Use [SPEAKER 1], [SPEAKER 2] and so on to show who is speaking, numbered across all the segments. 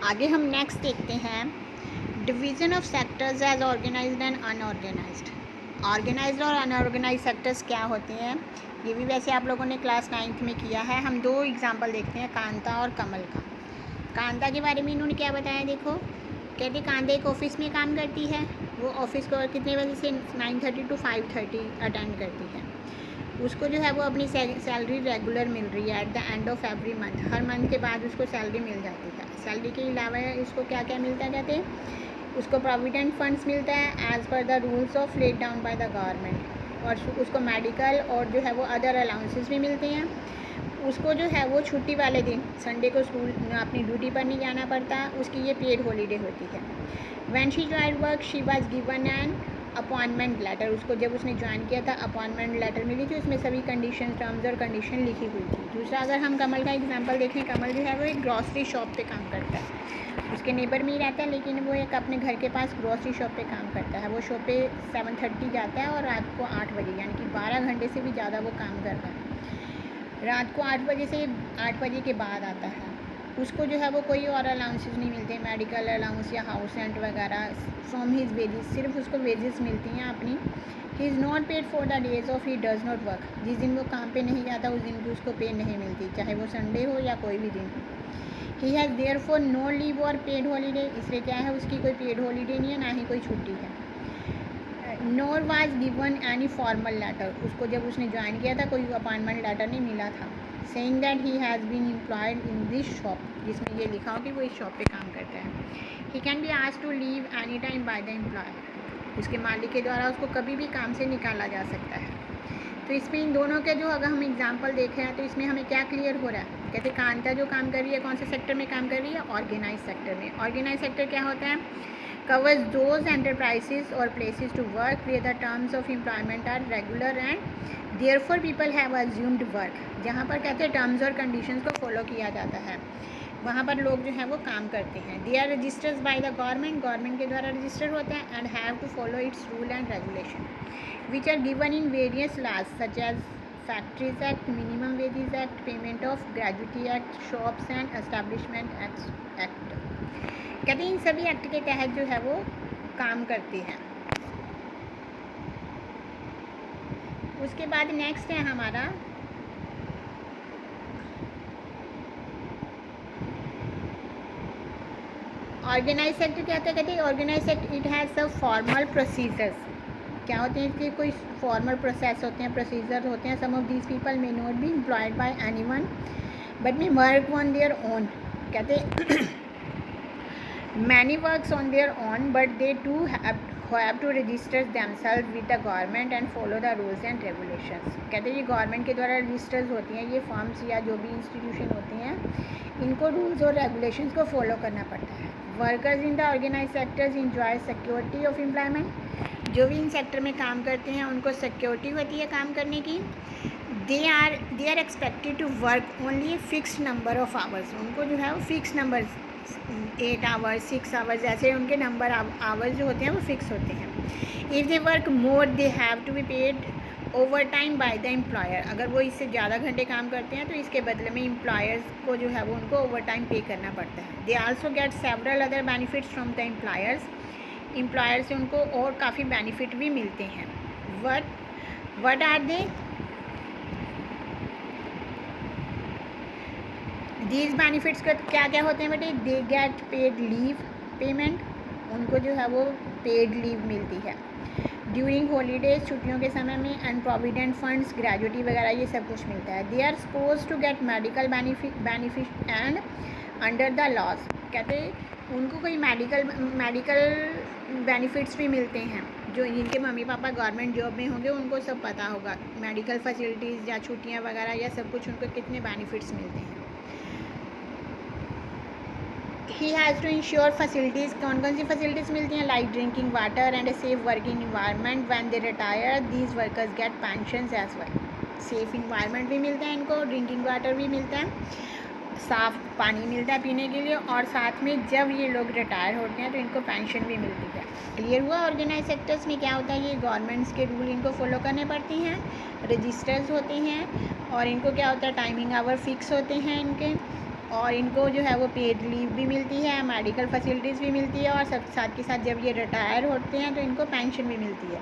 [SPEAKER 1] आगे हम नेक्स्ट देखते हैं division of sectors as organised and unorganised. Organised और अनऑर्गेनाइज सेक्टर्स क्या होते हैं, ये भी वैसे आप लोगों ने क्लास 9th में किया है। हम दो एग्जांपल देखते हैं, कांता और कमल का। कांता के बारे में इन्होंने क्या बताया, देखो कहते कांता एक ऑफिस में काम करती है। वो ऑफिस को कितने बजे से 9:30 to 5:30 अटेंड करती है। उसको जो है वो अपनी सैलरी रेगुलर मिल रही है at the end of every month. Her month के बाद उसको सैलरी मिल जाती है। सैलरी के अलावा इसको क्या क्या मिलता है, कहते हैं उसको प्रोविडेंट फंड्स मिलता है as per the rules of laid down by the government. और उसको मेडिकल और जो है वो अदर अलाउंसेस भी मिलते हैं। उसको जो है वो छुट्टी वाले दिन संडे को स्कूल अपनी ड्यूटी पर नहीं जाना पड़ता, उसकी ये पेड हॉलीडे होती है। When she join work she was given an appointment letter. उसको जब उसने ज्वाइन किया था अपॉइंटमेंट लेटर मिली थी, उसमें सभी कंडीशन टर्म्स और कंडीशन लिखी हुई थी। दूसरा अगर हम कमल का एग्जांपल देखें, कमल जो है वो एक ग्रॉसरी शॉप पे काम करता है। उसके नेबर में ही रहता है, लेकिन वो एक अपने घर के पास ग्रॉसरी शॉप पे काम करता है। वो शॉप पे 7:30 जाता है और रात को 8 बजे, यानी कि 12 घंटे से भी ज़्यादा वो काम कर रहा है। रात को 8 बजे से 8 बजे के बाद आता है। उसको जो है वो कोई और अलाउंसेस नहीं मिलते, मेडिकल अलाउंस या हाउस रेंट वगैरह फ्रॉम हिज वेजेस। सिर्फ उसको वेजेस मिलती हैं अपनी। He is not paid for the days of he does not work. जिस दिन वो काम पे नहीं जाता उस दिन की उसको पे नहीं मिलती, चाहे वो संडे हो या कोई भी दिन हो। He has therefore no leave और पेड हॉलीडे। इसलिए क्या है, उसकी कोई पेड हॉलीडे नहीं है, ना ही कोई छुट्टी है। Nor was given any formal letter. उसको जब उसने ज्वाइन किया था कोई अपॉइंटमेंट लेटर नहीं मिला था। Saying that he has been employed in this shop, जिसमें ये लिखा हो कि वो इस शॉप पे काम करता है। He can be asked to leave any time by the employer. उसके मालिक के द्वारा उसको कभी भी काम से निकाला जा सकता है। तो इसमें इन दोनों के जो अगर हम एग्जांपल देखें हैं तो इसमें हमें क्या क्लियर हो रहा है, कहते कांता जो काम कर रही है कौन से सेक्टर में काम कर रही है, ऑर्गेनाइज सेक्टर में। ऑर्गेनाइज सेक्टर क्या होता है, covers those enterprises or places to work where the terms of employment are regular and therefore people have assumed work। जहाँ पर कहते हैं टर्म्स और कंडीशंस को फॉलो किया जाता है, वहाँ पर लोग जो है वो काम करते हैं। They are registered by the government, government के द्वारा रजिस्टर होते हैं and have to follow its rule and regulation which are given in various laws such as factories act, minimum wages act, payment of gratuity act, shops and establishment act. कहते हैं इन सभी act के तहत जो है वो काम करती हैं। उसके बाद नेक्स्ट है हमारा ऑर्गेनाइज सेक्टर। क्या होता है, कहते हैं ऑर्गेनाइज सेक्टर इट हैज़ सब फॉर्मल प्रोसीजर्स। क्या होते हैं इसके कोई फॉर्मल प्रोसेस होते हैं, प्रोसीजर होते हैं। Some of these people may not be employed by anyone but may work on their own. कहते हैं many works on their own but they too have to register themselves with the government and follow the rules and regulations। कहते हैं ये government के द्वारा registers होती हैं, ये फर्म्स या जो भी इंस्टीट्यूशन होती हैं, इनको रूल्स और रेगुलेशंस को फॉलो करना पड़ता है। Workers in the organised sectors enjoy security of employment. जो भी इन सेक्टर में काम करते हैं उनको सिक्योरिटी होती है काम करने की। They are expected to work only fixed number of hours. उनको जो है वो फिक्स नंबर 8 आवर्स 6 आवर्स ऐसे उनके नंबर आवर्स जो होते हैं वो फिक्स होते हैं। If they work more they have to be paid overtime by the employer. अगर वो इससे ज़्यादा घंटे काम करते हैं तो इसके बदले में एम्प्लॉयर्स को जो है वो उनको ओवर टाइम पे करना पड़ता है। They also get several other benefits from the employers. Employer से उनको और काफ़ी बेनिफिट भी मिलते हैं। What are they, these benefits का क्या क्या होते हैं बेटे, they get paid leave payment. उनको जो है वो पेड लीव मिलती है ड्यूरिंग हॉलीडेज, छुट्टियों के समय में, एंड प्रोविडेंट फंड्स, ग्रेजुटी वगैरह ये सब कुछ मिलता है। They are suppose to get medical benefit and under the laws. कहते हैं उनको कोई मेडिकल बेनिफिट्स भी मिलते हैं। जो जिनके मम्मी पापा गवर्नमेंट जॉब में होंगे उनको सब पता होगा मेडिकल फैसिलिटीज़ या छुट्टियाँ वगैरह या सब कुछ उनको कितने बेनिफिट्स मिलते हैं। He has to ensure facilities. कौन कौन सी फैसिलिटीज़ मिलती हैं, like drinking water and a safe working environment. When they retire these workers get pensions as well. Safe environment भी मिलता है इनको, ड्रिंकिंग वाटर भी मिलता है, साफ़ पानी मिलता है पीने के लिए, और साथ में जब ये लोग रिटायर होते हैं तो इनको पेंशन भी मिलती है। क्लियर हुआ। ऑर्गेनाइज सेक्टर्स में क्या होता है, ये गवर्नमेंट्स के रूल इनको फॉलो करने पड़ती हैं, रजिस्टर्स होते हैं, और इनको क्या होता है टाइमिंग आवर फिक्स होते हैं इनके, और इनको जो है वो पेड लीव भी मिलती है, मेडिकल फैसिलिटीज़ भी मिलती है, और साथ के साथ जब ये रिटायर होते हैं तो इनको पेंशन भी मिलती है।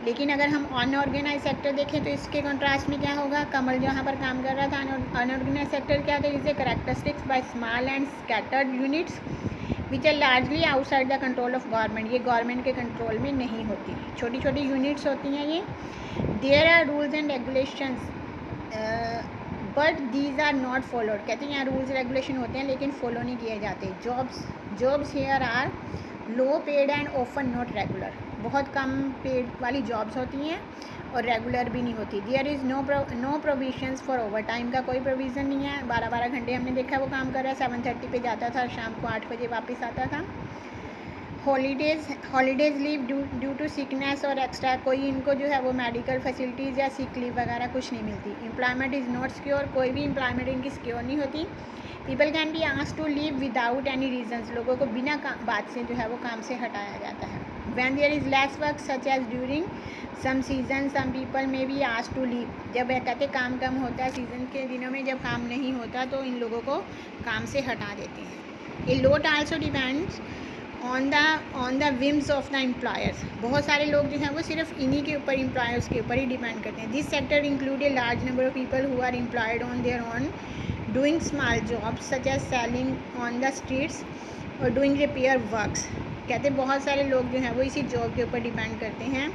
[SPEAKER 1] लेकिन अगर हम अनऑर्गेनाइज सेक्टर देखें तो इसके कंट्रास्ट में क्या होगा, कमल जहाँ पर काम कर रहा था, अनऑर्गेनाइज सेक्टर क्या था, is a characteristics by small and scattered units which are largely outside the control of government. ये गवर्नमेंट के कंट्रोल में नहीं होती, छोटी छोटी यूनिट्स होती हैं ये। There are rules and regulations but these are not followed. कहते हैं यहाँ रूल्स रेगुलेशन होते हैं लेकिन फॉलो नहीं किए जाते। Jobs here are low paid and often not regular. बहुत कम पेड वाली जॉब्स होती हैं और रेगुलर भी नहीं होती। There is no provisions for overtime का कोई प्रोविज़न नहीं है। 12 घंटे हमने देखा वो काम कर रहा है, 7:30 पे जाता था, शाम को 8 बजे वापस आता था। Holidays leave due to sickness और एक्स्ट्रा, कोई इनको जो है वो मेडिकल फैसिलिटीज़ या सिक लीव वगैरह कुछ नहीं मिलती। एम्प्लॉयमेंट इज़ नॉट सिक्योर, कोई भी एम्प्लॉयमेंट इनकी सिक्योर नहीं होती। People can be asked to leave without any reasons, लोगों को बिना बात से जो है वो काम से हटाया जाता है। When there is less work such as during some season some people may be asked to leave. जब कहते काम कम होता है, सीज़न के दिनों में जब काम नहीं होता तो इन लोगों को काम से हटा देते हैं। A lot also depends on the whims of the employers. बहुत सारे लोग जो हैं वो सिर्फ इन्हीं के ऊपर, एम्प्लॉयर्स के ऊपर ही डिपेंड करते हैं। This sector include a large number of people who are employed on their own doing small jobs such as selling on the streets और डूइंग रिपेयर वर्क्स। कहते बहुत सारे लोग जो हैं वो इसी जॉब के ऊपर डिपेंड करते हैं,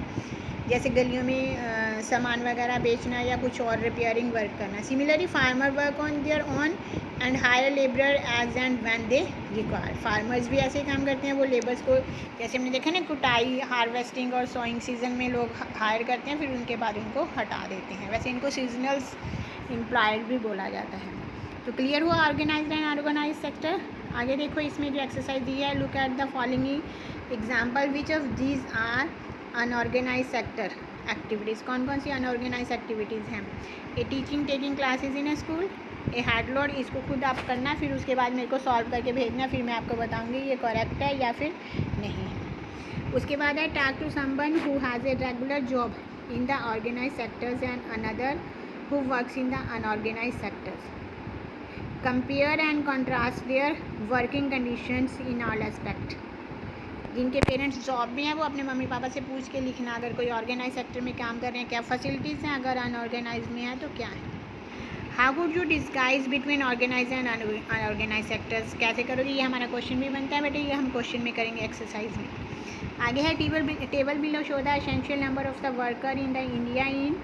[SPEAKER 1] जैसे गलियों में सामान वगैरह बेचना या कुछ और रिपेयरिंग वर्क करना। Similarly farmer work on their own and hire labour as and when they require. Farmers भी ऐसे ही काम करते हैं, वो लेबर्स को जैसे हमने देखा ना, कुटाई, हार्वेस्टिंग और सोइंग सीजन में लोग हायर करते हैं, फिर उनके बाद उनको हटा देते हैं। वैसे इनको सीजनल एम्प्लॉयड भी बोला जाता है। तो क्लियर हुआ ऑर्गेनाइज्ड एंड अनऑर्गेनाइज सेक्टर। आगे देखो इसमें जो एक्सरसाइज दी है, look at the following example which of these are unorganised sector activities. कौन कौन सी अनऑर्गेनाइज एक्टिविटीज़ हैं? A teaching taking classes in a school, a head load, इसको खुद आप करना, फिर उसके बाद मेरे को सॉल्व करके भेजना, फिर मैं आपको बताऊंगी ये करेक्ट है या फिर नहीं है। उसके बाद है talk to someone who has a regular job in the organised sectors and another who works in the unorganised sectors. Compare and contrast their working conditions in all aspect. जिनके पेरेंट्स जॉब में हैं वो अपने mummy papa से पूछ के लिखना, अगर कोई ऑर्गेनाइज सेक्टर में काम कर रहे हैं क्या फैसिलिटीज़ हैं, अगर अनऑर्गेनाइज में है तो क्या है। How would you disguise between organised and unorganised sectors. कैसे करोगे, ये हमारा क्वेश्चन भी बनता है बेटे, ये हम क्वेश्चन में करेंगे एक्सरसाइज में। आगे है table below show the essential number of the worker in the India in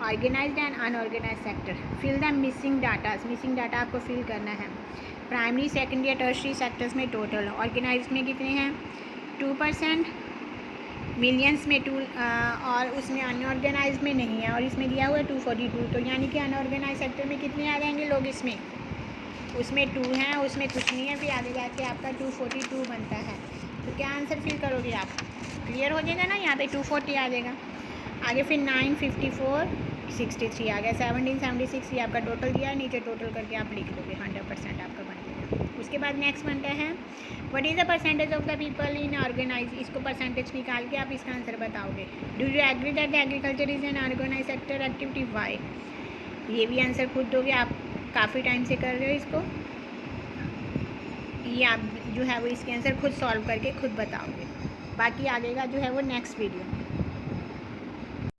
[SPEAKER 1] organised and unorganised sector. Fill the missing datas. Missing data आपको फिल करना है। प्राइमरी, सेकेंडरी या टर्शरी सेक्टर्स में टोटल ऑर्गेनाइज में कितने हैं, 2%, मिलियंस में 2 और उसमें अनऑर्गेनाइज में नहीं है, और इसमें दिया हुआ है 242। तो यानी कि अनऑर्गेनाइज सेक्टर में कितने आ जाएंगे लोग, इसमें उसमें 2 हैं, उसमें कुछ नहीं है, फिर आगे जाके आपका 242 बनता है। तो क्या आंसर फिल करोगे आप, क्लियर हो जाएगा ना, यहाँ पे 240 आ जाएगा। आगे फिर 954 63 आ गया, 1776 ये आपका टोटल दिया है, नीचे टोटल करके आप लिख दोगे, 100% आपका बन जाएगा। उसके बाद नेक्स्ट बनता है what is the percentage of the people in organised. इसको परसेंटेज निकाल के आप इसका आंसर बताओगे। Do you agree that the agriculture is an organised sector activity, why. ये भी आंसर खुद दोगे, आप काफ़ी टाइम से कर रहे हो इसको, ये आप जो है वो इसके आंसर खुद सॉल्व करके खुद बताओगे। बाकी आगे का जो है वो नेक्स्ट वीडियो में।